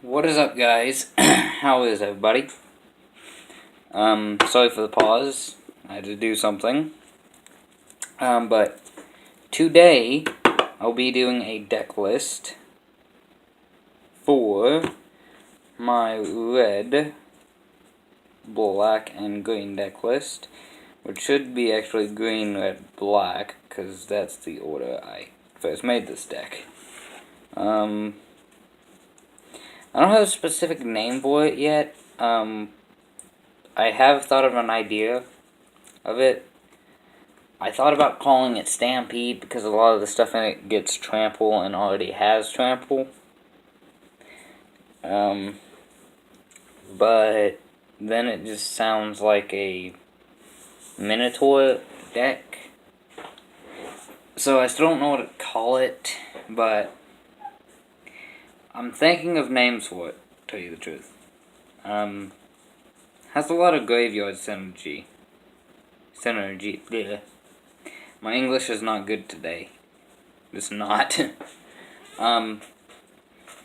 What is up, guys? How is everybody? Sorry for the pause. I had to do something. But today I'll be doing a deck list for my red, black, and green deck list, which should be actually green, red, black, because that's the order I first made this deck. I don't have a specific name for it yet. I have thought of an idea of it. I thought about calling it Stampede because a lot of the stuff in it gets trample and already has trample. But then it just sounds like a Minotaur deck. So I still don't know what to call it, but I'm thinking of names for it, to tell you the truth. Has a lot of graveyard synergy. Yeah. My English is not good today. It's not. But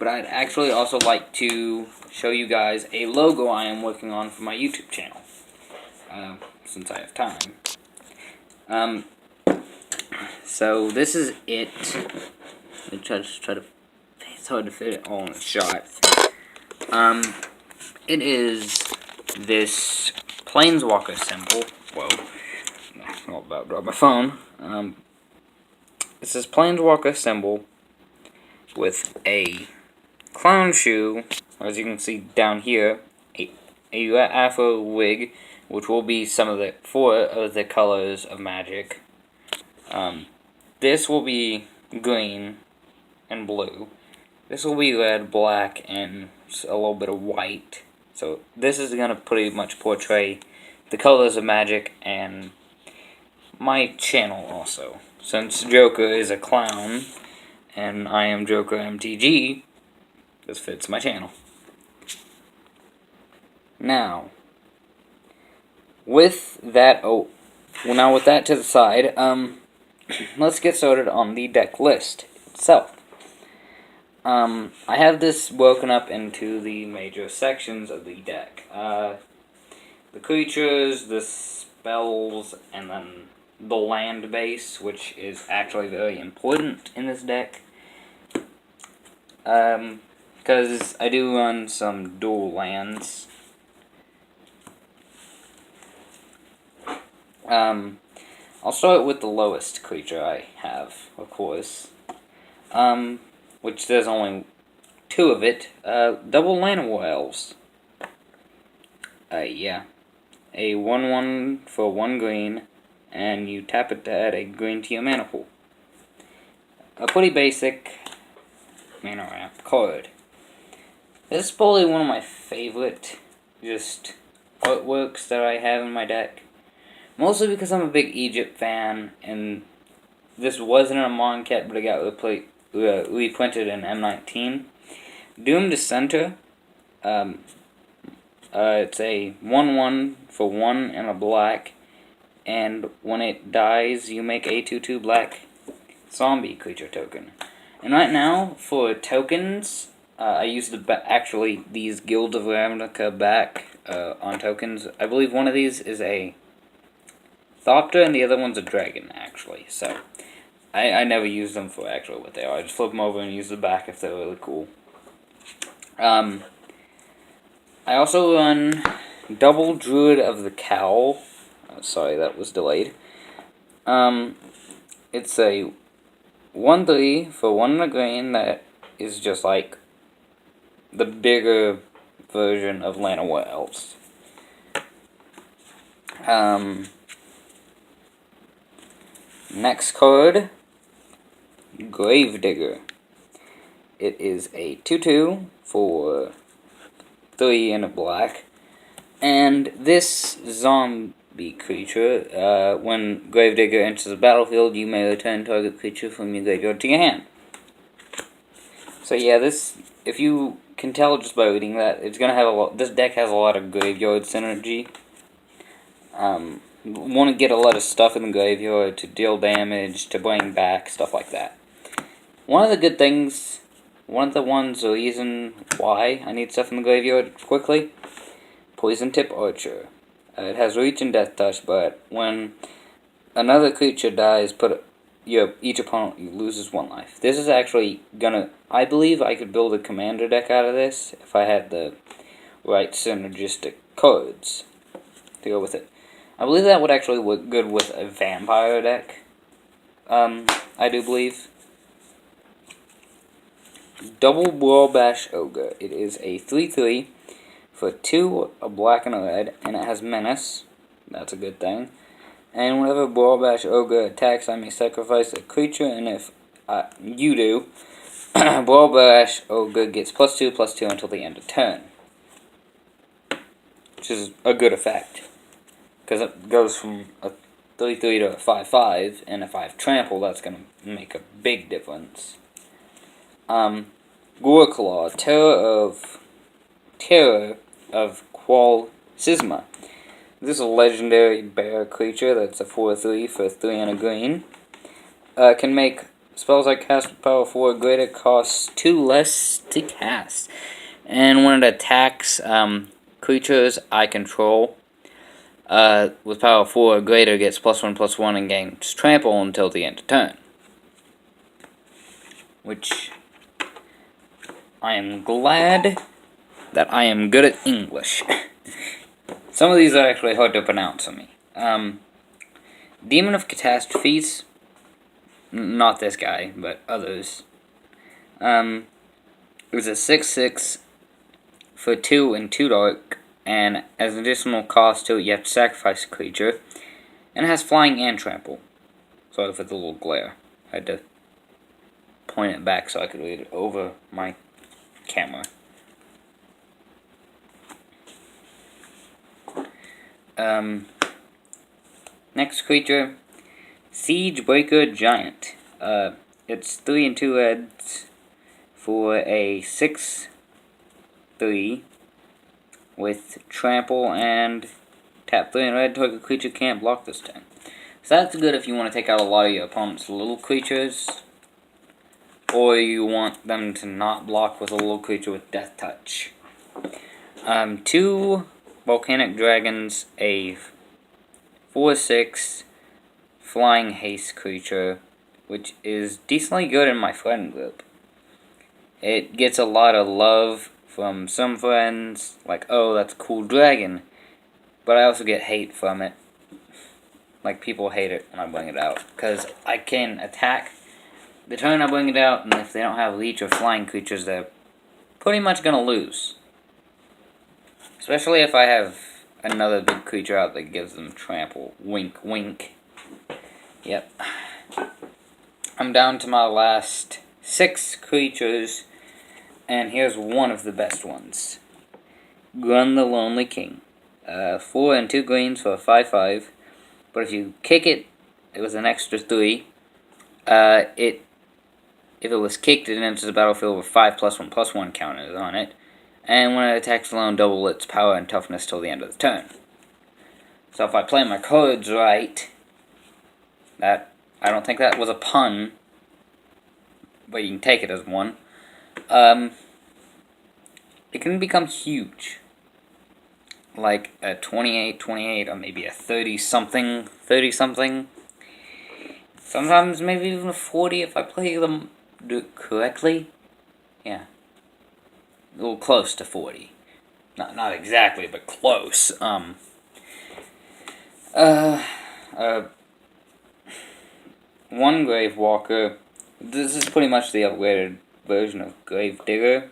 I'd actually also like to show you guys a logo I am working on for my YouTube channel. Since I have time. So this is it. It's hard to fit it all in a shot. It is this Planeswalker symbol. Whoa. I'm about to drop my phone. It's this Planeswalker symbol with a clown shoe, as you can see down here, a afro wig, which will be some of the 4 of the colors of Magic. This will be green and blue. This will be red, black, and a little bit of white. So this is going to pretty much portray the colors of Magic and my channel also. Since Joker is a clown, and I am Joker MTG, this fits my channel. Now, with that to the side, let's get started on the deck list itself. I have this broken up into the major sections of the deck. The creatures, the spells, and then the land base, which is actually very important in this deck. Because I do run some dual lands. I'll start with the lowest creature I have, of course. Which there's only 2 of it. Double Llanowar Elves. Yeah. A 1/1 for 1 green, and you tap it to add a green to your mana pool. A pretty basic mana ramp card. This is probably one of my favorite just artworks that I have in my deck. Mostly because I'm a big Egypt fan, and this wasn't a Mon Cat, but it got reprinted in M19. Doomed Dissenter. It's a 1/1 for 1 and a black, and when it dies, you make a 2/2 black zombie creature token. And right now, for tokens, I use these Guild of Ravnica back on tokens. I believe one of these is a Thopter, and the other one's a dragon, actually. So, I never use them for actually what they are. I just flip them over and use the back if they're really cool. I also run Double Druid of the Cowl. Sorry, that was delayed. It's a 1/3 for 1 and a green that is just like the bigger version of Llanowar Elves. Next card, Gravedigger. It is a 2/2 for 3 and a black, and this zombie creature, when Gravedigger enters the battlefield, you may return target creature from your graveyard to your hand. So yeah, if you can tell just by reading that, it's gonna have this deck has a lot of graveyard synergy. Want to get a lot of stuff in the graveyard to deal damage, to bring back, stuff like that. One of the good things the reason why I need stuff in the graveyard quickly. Poison Tip Archer. It has reach and death touch, but when another creature dies, each opponent loses 1 life. This is actually I believe I could build a commander deck out of this if I had the right synergistic cards to go with it. I believe that would actually work good with a vampire deck. I do believe. Double Brawl Bash Ogre. It is a 3/3 for 2, a black and a red, and it has Menace. That's a good thing. And whenever Brawl Bash Ogre attacks, I may sacrifice a creature, and if you do, Brawl Bash Ogre gets +2/+2 until the end of turn. Which is a good effect. Because it goes from a 3/3 to a 5/5, and if I have Trample, that's going to make a big difference. Goreclaw, Terror of Qual Sisma. This is a legendary bear creature that's a 4/3 for 3 and a green. Can make spells I cast with power 4 greater costs 2 less to cast. And when it attacks creatures I control with power 4 or greater, gets +1/+1 and gains Trample until the end of turn. Which I am glad that I am good at English. Some of these are actually hard to pronounce for me. Demon of Catastrophes. Not this guy, but others. It was a 6/6 for 2 and 2 dark, and as an additional cost to it, you have to sacrifice a creature. And it has flying and trample. Sorry for the little glare. I had to point it back so I could read it over my camera. Next creature, Siegebreaker Giant. It's 3 and 2 reds for a 6/3 with trample and tap 3 and red. Target creature can't block this turn. So that's good if you want to take out a lot of your opponent's little creatures, or you want them to not block with a little creature with death touch. 2 Volcanic Dragons, a 4/6 flying haste creature, which is decently good in my friend group. It gets a lot of love from some friends, like, oh, that's a cool dragon, but I also get hate from it. Like, people hate it when I bring it out, because I can attack the turn I bring it out, and if they don't have leech or flying creatures, they're pretty much going to lose. Especially if I have another big creature out that gives them trample. Wink, wink. Yep. I'm down to my last 6 creatures, and here's one of the best ones. Grun the Lonely King. 4 and 2 greens for a 5/5, but if you kick it, it was an extra 3. If it was kicked, it enters the battlefield with 5 +1/+1 counters on it. And when it attacks alone, double its power and toughness till the end of the turn. So if I play my cards right, I don't think that was a pun, but you can take it as one. It can become huge. Like a 28/28 or maybe a 30-something. Sometimes maybe even a 40 if I play them correctly. Yeah. A little close to 40. Not exactly, but close. One Grave Walker. This is pretty much the upgraded version of Grave Digger,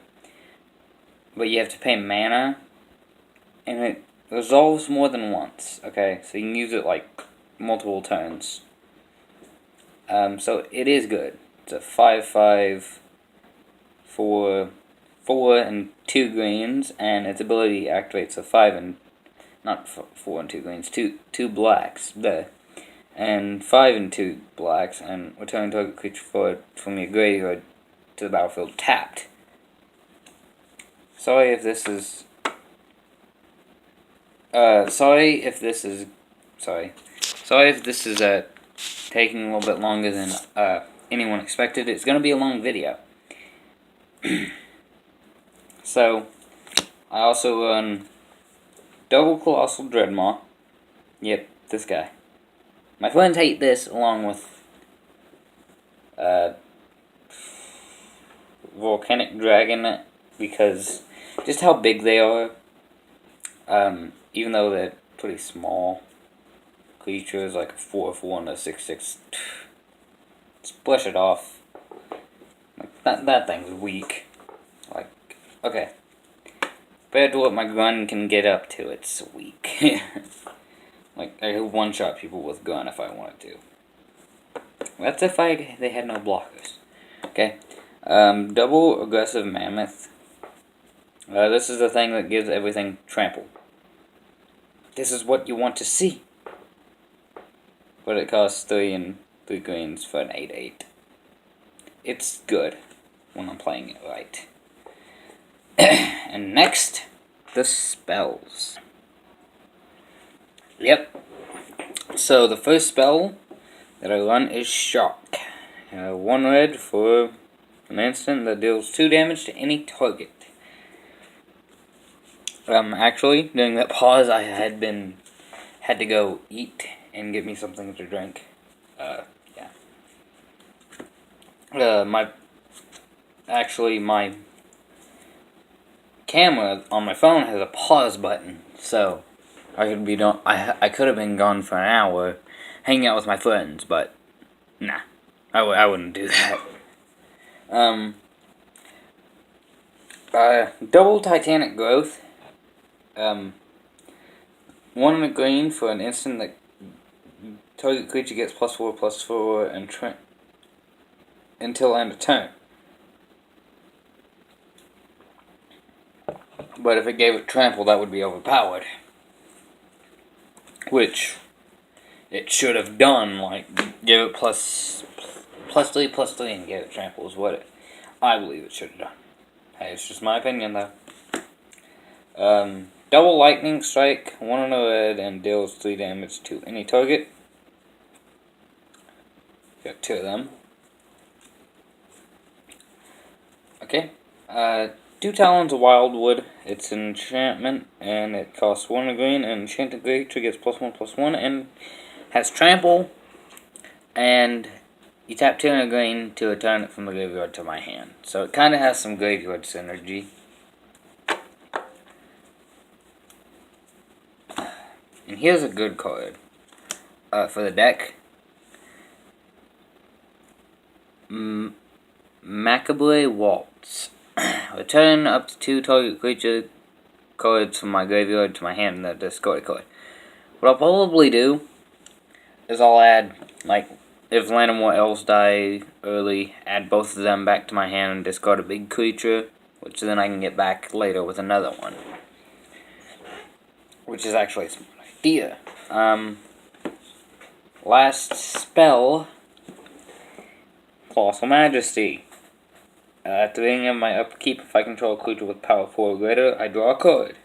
but you have to pay mana, and it resolves more than once. Okay, so you can use it like multiple turns. So it is good. It's a 5/5 for 4 and 2 greens, and its ability activates a 5 and not 4 and 2 greens, two blacks, and 5 and 2 blacks, and return target creature from your graveyard to the battlefield tapped. Sorry if this is taking a little bit longer than anyone expected. It's going to be a long video. So, I also run double Colossal Dreadmaw. Yep, this guy. My friends hate this along with Volcanic Dragon because just how big they are. Even though they're pretty small creatures, like a 4/4 and a 6/6, splish it off. Like that thing's weak. Like, okay. Compared to what my gun can get up to, it's weak. Like, I could one-shot people with gun if I wanted to. That's if they had no blockers. Okay. Double Aggressive Mammoth. This is the thing that gives everything trample. This is what you want to see. But it costs 3 and 3 greens for an 8/8. It's good when I'm playing it right. And next, the spells. Yep. So the first spell that I run is Shock. 1 red for an instant that deals 2 damage to any target. Actually, during that pause, I had to go eat and get me something to drink. Yeah. My camera on my phone has a pause button, so I could have been gone for an hour, hanging out with my friends, but nah, I wouldn't do that. Double Titanic Growth. 1 in a green for an instant that target creature gets +4/+4 and until end of turn. But if it gave it trample, that would be overpowered. Which it should have done, like give it +3/+3 and give it trample is what I believe it should have done. Hey, it's just my opinion though. Double Lightning Strike, 1 in a red, and deals 3 damage to any target. Got 2 of them. Okay. 2 Talons of Wildwood. It's an enchantment, and it costs 1 green, and enchanted creature gets +1/+1, and has trample, and you tap 2 in a green to return it from the graveyard to my hand. So it kind of has some graveyard synergy. And here's a good card for the deck. Macabre Waltz. Return up to 2 target creature cards from my graveyard to my hand in that discard card. What I'll probably do is I'll add, like, if land and more elves die early, add both of them back to my hand and discard a big creature, which then I can get back later with another one. Which is actually a smart idea. Last spell, Colossal Majesty. At the beginning of my upkeep, if I control a creature with power 4 or greater, I draw a card.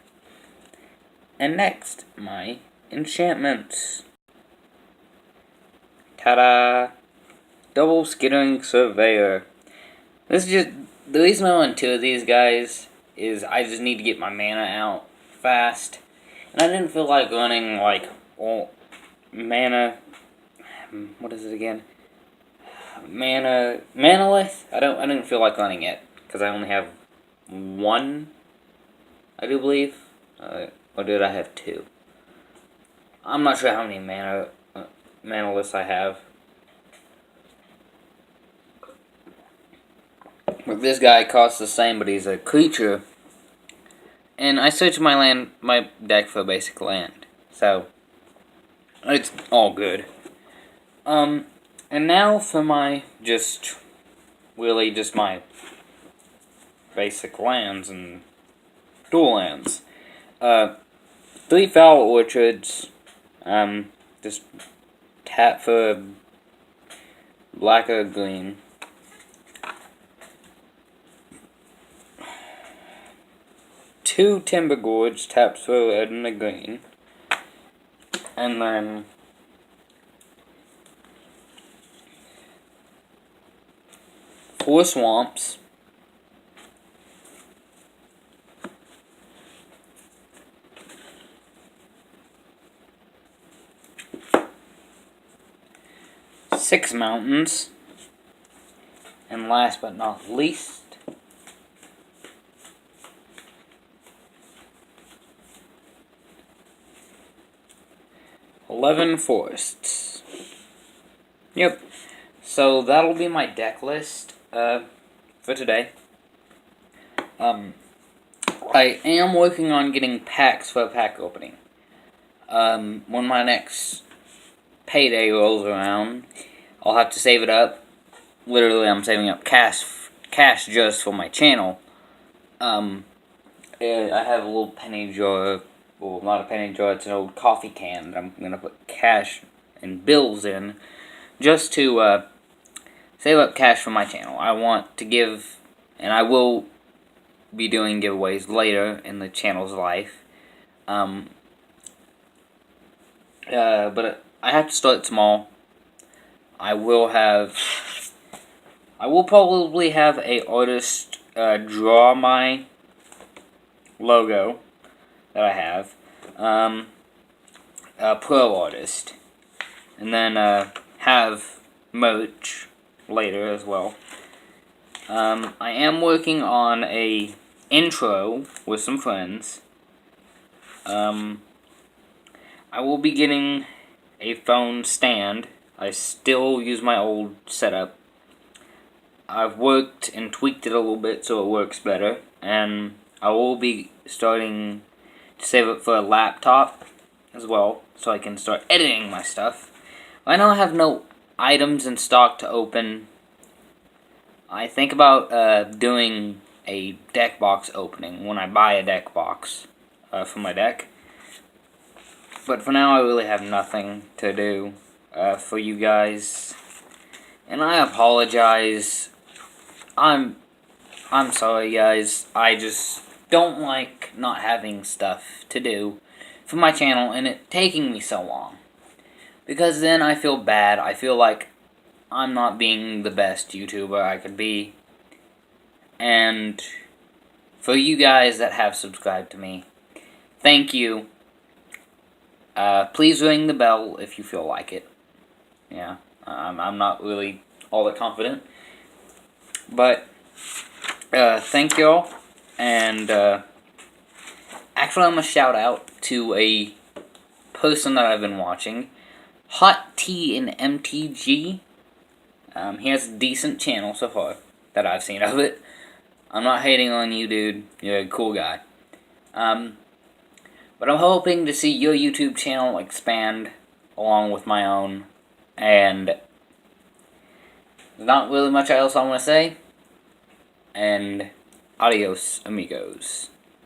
And next, my enchantments. Ta-da! Double Skittering Surveyor. This is just, the reason I want 2 of these guys is I just need to get my mana out fast. And I didn't feel like running, like, all mana, what is it again? Manalith? I didn't feel like running it, because I only have 1, I do believe. Or did I have 2? I'm not sure how many Manaliths I have. But this guy costs the same, but he's a creature. And I searched my deck for a basic land. So, it's all good. And now for my my basic lands and dual lands. 3 Foul Orchards. Just tap for black or green. 2 Timber Gorge, taps for red and a green. And then 4 Swamps. 6 mountains. And last but not least, 11 forests. Yep. So that'll be my deck list for today. I am working on getting packs for a pack opening. When my next payday rolls around, I'll have to save it up. Literally, I'm saving up cash just for my channel. I have a little penny jar. Well, not a penny jar, it's an old coffee can that I'm going to put cash and bills in just to save up cash for my channel. I want to give, and I will be doing giveaways later in the channel's life. But I have to start small. I will probably have a artist draw my logo that I have, a pro artist, and then have merch later as well. I am working on a intro with some friends. I will be getting a phone stand. I still use my old setup. I've worked and tweaked it a little bit so it works better, and I will be starting to save up for a laptop as well, so I can start editing my stuff. I know I have no items in stock to open. I think about doing a deck box opening when I buy a deck box for my deck. But for now, I really have nothing to do for you guys, and I apologize. I'm sorry, guys. I just don't like not having stuff to do for my channel and it taking me so long. Because then I feel bad. I feel like I'm not being the best YouTuber I could be. And for you guys that have subscribed to me, thank you. Please ring the bell if you feel like it. Yeah, I'm not really all that confident. But thank y'all. And actually, I'm going to shout out to a person that I've been watching, Hot Tea in MTG. He has a decent channel so far that I've seen of it. I'm not hating on you, dude. You're a cool guy. But I'm hoping to see your YouTube channel expand along with my own. And there's not really much else I want to say. And adios, amigos.